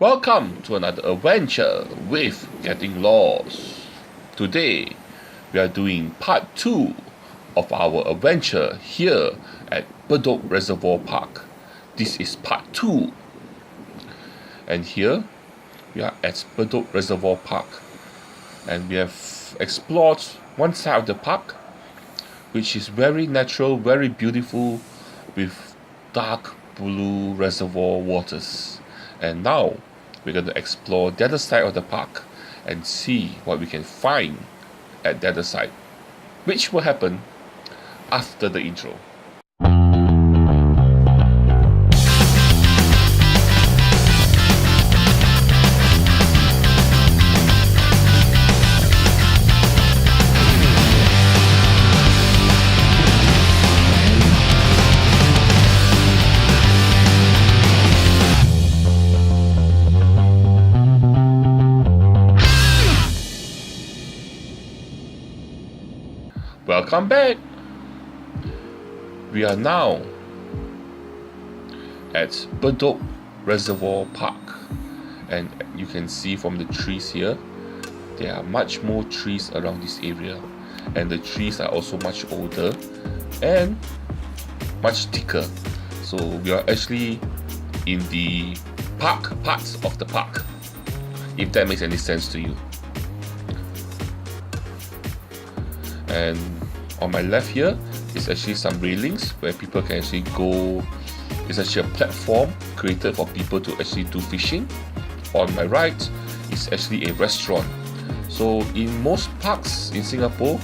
Welcome to another adventure with Getting Lost. Today we are doing part 2 of our adventure here at Bedok Reservoir Park. This is part 2. And here we are at Bedok Reservoir Park. And we have explored one side of the park, which is very natural, very beautiful, with dark blue reservoir waters. And now we're going to explore the other side of the park and see what we can find at the other side, which will happen after the intro. Welcome back. We are now at Bedok Reservoir Park, and you can see from the trees here, there are much more trees around this area, and the trees are also much older and much thicker. So we are actually in the park parts of the park, if that makes any sense to you. And on my left here is actually some railings where people can actually go. It's actually a platform created for people to actually do fishing. On my right is actually a restaurant. So in most parks in Singapore,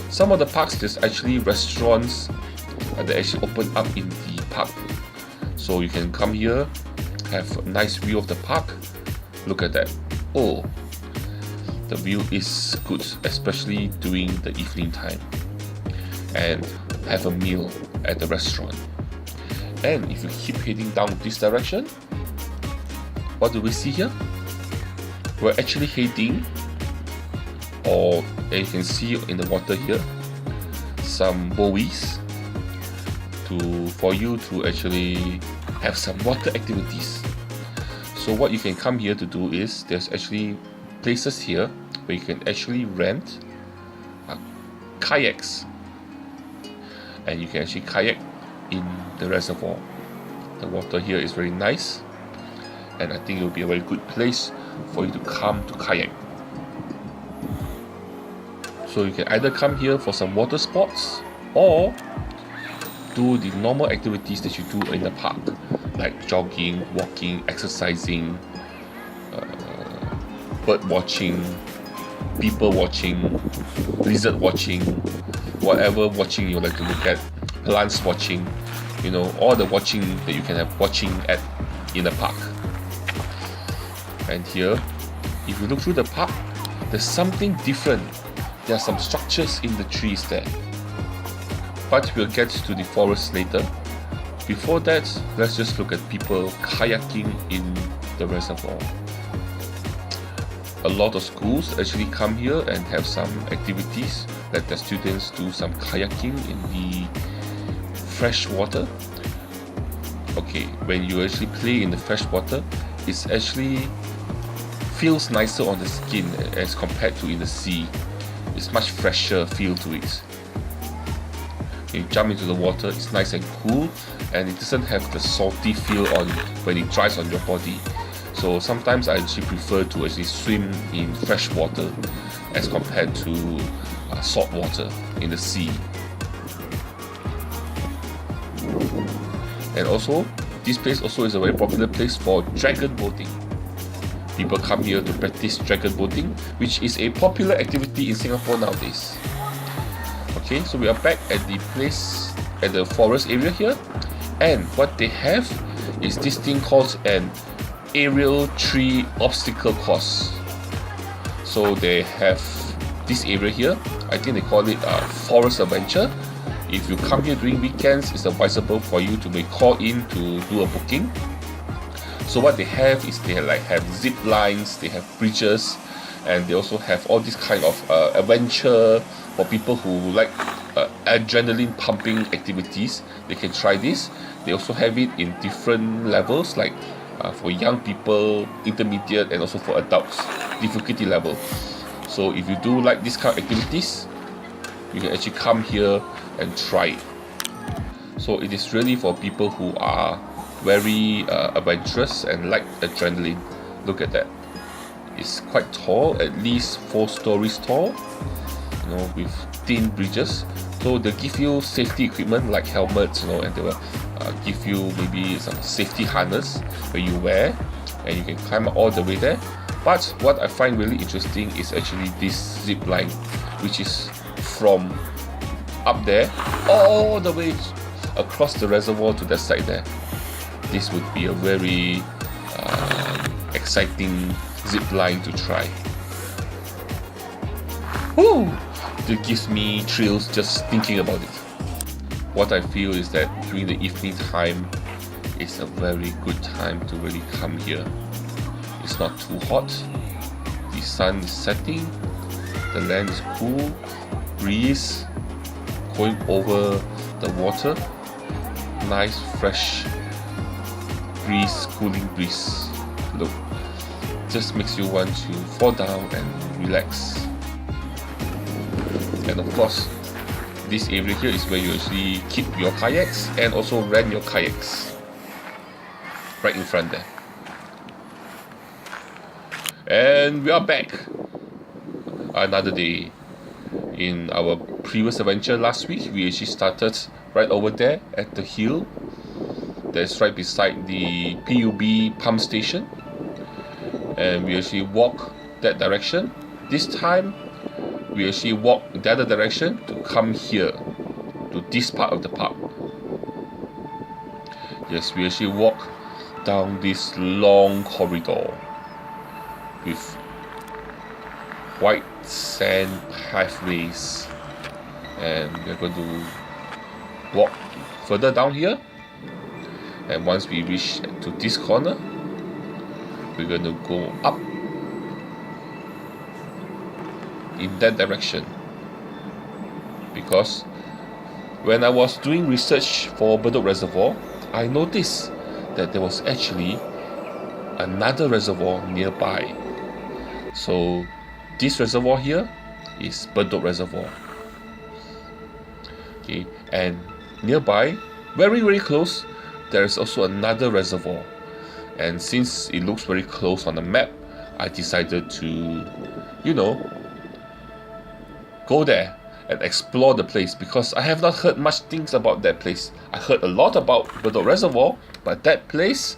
some of the parks there's actually restaurants that actually open up in the park. So you can come here, have a nice view of the park. Look at that. Oh, the view is good, especially during the evening time, and have a meal at the restaurant. And if you keep heading down this direction, what do we see here? We're actually heading, or you can see in the water here, some buoys for you to actually have some water activities. So what you can come here to do is, there's actually places here where you can actually rent kayaks, and you can actually kayak in the reservoir. The water here is very nice, and I think it will be a very good place for you to come to kayak. So you can either come here for some water sports or do the normal activities that you do in the park, like jogging, walking, exercising, bird watching, people watching, lizard watching, whatever watching you like to look at, plants watching, all the watching that you can have watching at in the park. And here, if you look through the park, there's something different. There are some structures in the trees there, but we'll get to the forest later. Before that, let's just look at people kayaking in the reservoir. A lot of schools actually come here and have some activities, let their students do some kayaking in the fresh water. Okay, when you actually play in the fresh water, it actually feels nicer on the skin as compared to in the sea. It's much fresher feel to it. When you jump into the water, it's nice and cool, and it doesn't have the salty feel on when it dries on your body. So sometimes I actually prefer to actually swim in fresh water as compared to salt water in the sea. And also, this place also is a very popular place for dragon boating. People come here to practice dragon boating, which is a popular activity in Singapore nowadays. Okay, so we are back at the place, at the forest area here, and what they have is this thing called an aerial tree obstacle course. So they have this area here, I think they call it forest adventure. If you come here during weekends, it's advisable for you to be called in to do a booking. So what they have is they have zip lines, they have bridges, and they also have all this kind of adventure for people who like adrenaline pumping activities. They can try this. They also have it in different levels, like for young people, intermediate, and also for adults, difficulty level. So if you do like this kind of activities, you can actually come here and try it. So it is really for people who are very adventurous and like adrenaline. Look at that. It's quite tall, at least 4 stories tall, with thin bridges. So they give you safety equipment like helmets, and they will give you maybe some safety harness where you wear, and you can climb all the way there. But what I find really interesting is actually this zip line, which is from up there all the way across the reservoir to that side there. This would be a very exciting zip line to try. Woo! It gives me thrills just thinking about it. What I feel is that during the evening time, it's a very good time to really come here. It's not too hot, the sun is setting, the land is cool, breeze going over the water, nice fresh breeze, cooling breeze. Look, just makes you want to fall down and relax. And of course, this area here is where you actually keep your kayaks and also rent your kayaks. Right in front there. And we are back. Another day. In our previous adventure last week, we actually started right over there at the hill that's right beside the PUB pump station. And we actually walk that direction. This time, we actually walk the other direction to come here, to this part of the park. Yes, we actually walk down this long corridor with white sand pathways, and we're going to walk further down here, and once we reach to this corner, we're going to go up in that direction. Because when I was doing research for Bedok Reservoir, I noticed that there was actually another reservoir nearby. So this reservoir here is Bedok Reservoir. Okay, and nearby, very very close, there is also another reservoir. And since it looks very close on the map, I decided to, go there and explore the place, because I have not heard much things about that place. I heard a lot about Bedok Reservoir, but that place,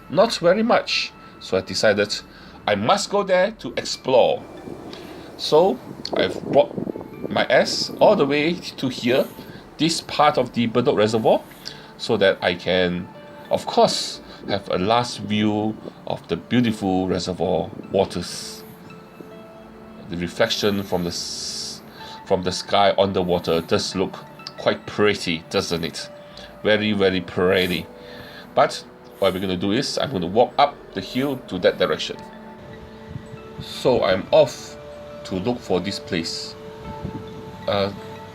not very much. So I decided I must go there to explore. So I've brought my ass all the way to here, this part of the Bedok Reservoir, so that I can, of course, have a last view of the beautiful reservoir waters. The reflection from the sky on the water does look quite pretty, doesn't it? Very, very pretty. But what we're going to do is I'm going to walk up the hill to that direction. So I'm off to look for this place.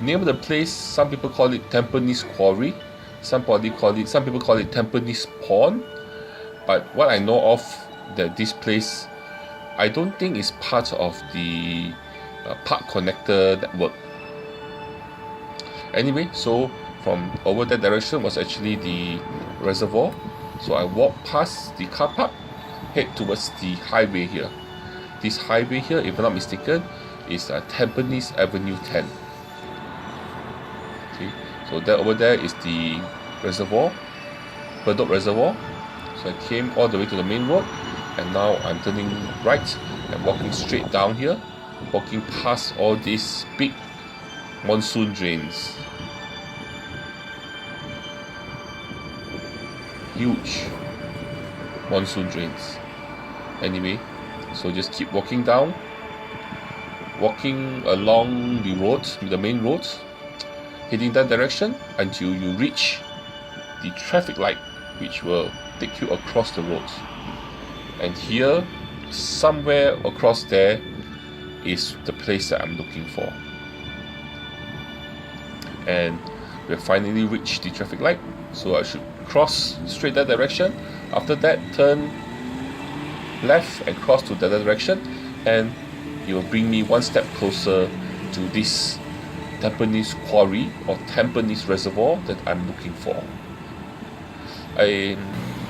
Name of the place, some people call it Tampines Quarry, some people call it Tampines Pond. But what I know of, that this place, I don't think is part of the park connector network. Anyway, so from over that direction was actually the reservoir. So I walk past the car park, head towards the highway here. This highway here, if I'm not mistaken, is Tampines Avenue 10. Okay, so that over there is the reservoir, Bedok Reservoir. So I came all the way to the main road, and now I'm turning right and walking straight down here, walking past all these big monsoon drains. Huge monsoon drains. Anyway, so just keep walking down, walking along the road, the main road, heading that direction until you reach the traffic light, which will take you across the road. And here, somewhere across there, is the place that I'm looking for. And we've finally reached the traffic light, so I should cross straight that direction, After that, turn left and cross to the other direction, and it will bring me one step closer to this Tampines Quarry or Tampines Reservoir that I'm looking for.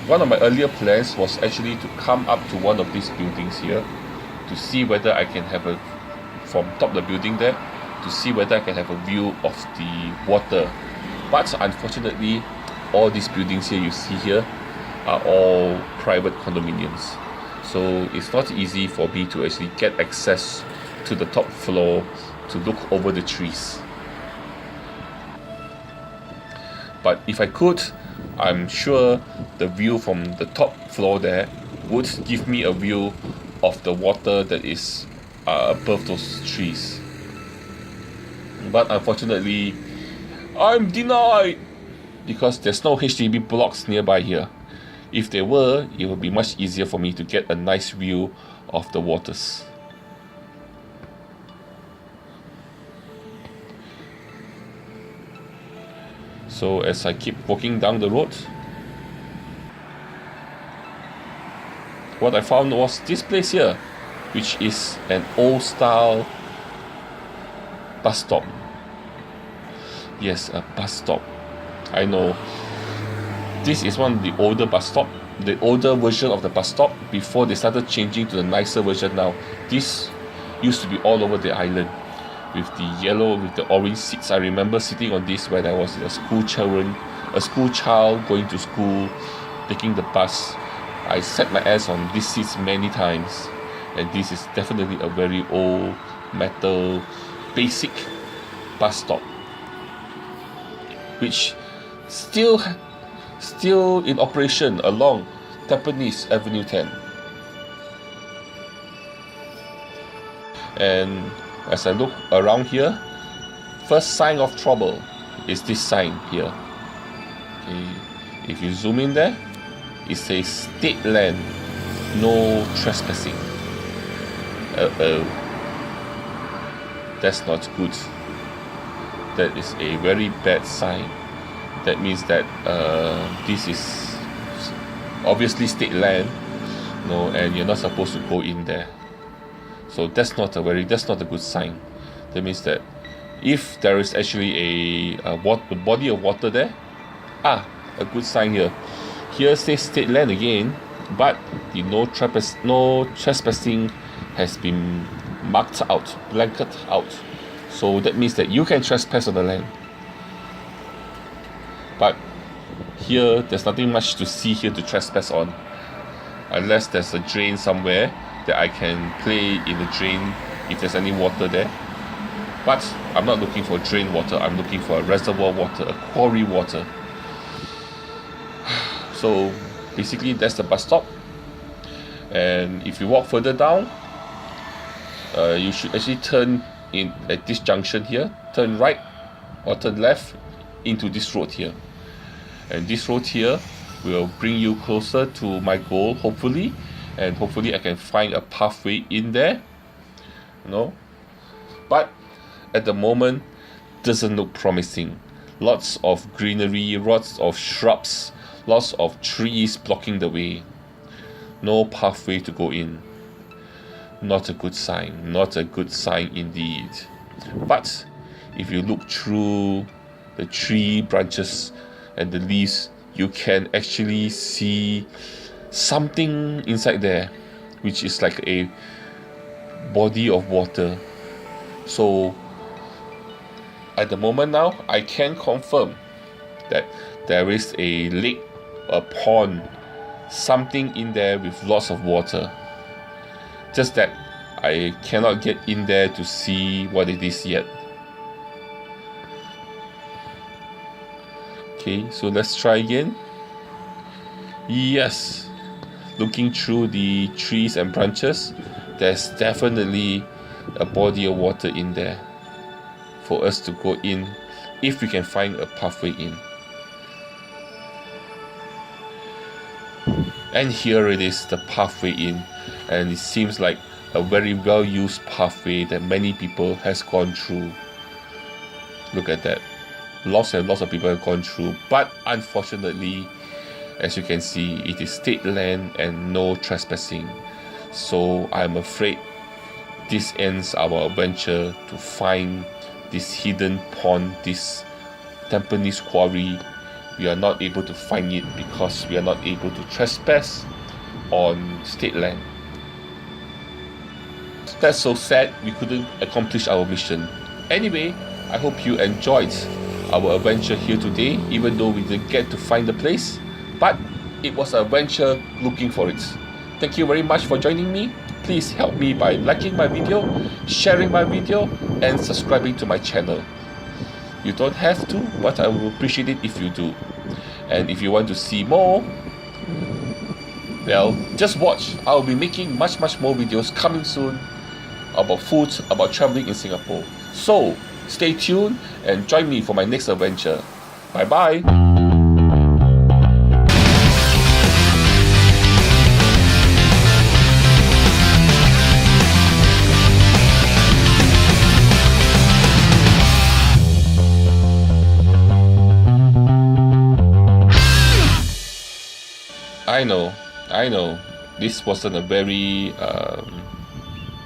One of my earlier plans was actually to come up to one of these buildings here to see whether I can have a, from top of the building there, to see whether I can have a view of the water. But unfortunately, all these buildings here you see here are all private condominiums. So it's not easy for me to actually get access to the top floor to look over the trees. But if I could, I'm sure the view from the top floor there would give me a view of the water that is above those trees. But unfortunately, I'm denied because there's no HDB blocks nearby here. If there were, it would be much easier for me to get a nice view of the waters. So as I keep walking down the road, what I found was this place here, which is an old style bus stop. Yes, a bus stop. I know. This is one of the older bus stop, the older version of the bus stop before they started changing to the nicer version now. This used to be all over the island with the yellow, with the orange seats. I remember sitting on this when I was a school child going to school, taking the bus. I sat my ass on these seats many times, and this is definitely a very old metal basic bus stop, which still in operation along Tampines Avenue 10. And as I look around here, first sign of trouble is this sign here. Okay. If you zoom in there, it says state land, no trespassing. That's not good. That is a very bad sign. That means that this is obviously state land, and you're not supposed to go in there. So that's not a good sign. That means that if there is actually a body of water there, a good sign here. Here says state land again, but the no trespassing has been marked out, blanketed out. So that means that you can trespass on the land. But here, there's nothing much to see here to trespass on, unless there's a drain somewhere that I can play in the drain if there's any water there. But I'm not looking for drain water, I'm looking for a reservoir water, a quarry water. So basically that's the bus stop. And if you walk further down, you should actually turn in at this junction here, turn right or turn left into this road here. And this road here will bring you closer to my goal, hopefully, and hopefully I can find a pathway in there. But at the moment, doesn't look promising. Lots of greenery, lots of shrubs, lots of trees blocking the way. No pathway to go in. Not a good sign. Not a good sign indeed. But if you look through the tree branches and the leaves, you can actually see something inside there, which is like a body of water. So at the moment now, I can confirm that there is a lake, a pond, something in there with lots of water. Just that I cannot get in there to see what it is yet. Okay, so let's try again. Yes, looking through the trees and branches, there's definitely a body of water in there for us to go in if we can find a pathway in. And here it is, the pathway in, and it seems like a very well used pathway that many people has gone through. Look at that, lots and lots of people have gone through, but unfortunately As you can see, it is state land and no trespassing. So I'm afraid this ends our adventure to find this hidden pond, this Tampines Quarry. We are not able to find it because we are not able to trespass on state land. That's so sad we couldn't accomplish our mission. Anyway, I hope you enjoyed our adventure here today, even though we didn't get to find the place, but it was an adventure looking for it. Thank you very much for joining me. Please help me by liking my video, sharing my video, and subscribing to my channel. You don't have to, but I will appreciate it if you do. And if you want to see more, well, just watch. I'll be making much more videos coming soon about food, about traveling in Singapore. So stay tuned and join me for my next adventure. Bye bye. I know, this wasn't a very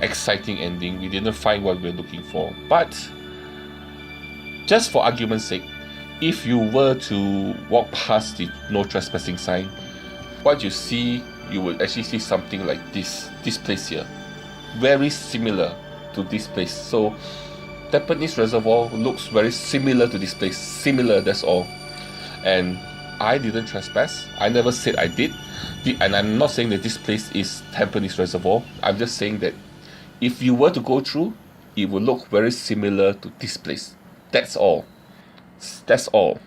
exciting ending. We didn't find what we were looking for. But just for argument's sake, if you were to walk past the no trespassing sign, what you see, you will actually see something like this place here. Very similar to this place. So Tampines Reservoir looks very similar to this place. Similar, that's all. And I didn't trespass. I never said I did. And I'm not saying that this place is Tampines Reservoir. I'm just saying that if you were to go through, it will look very similar to this place. That's all. That's all.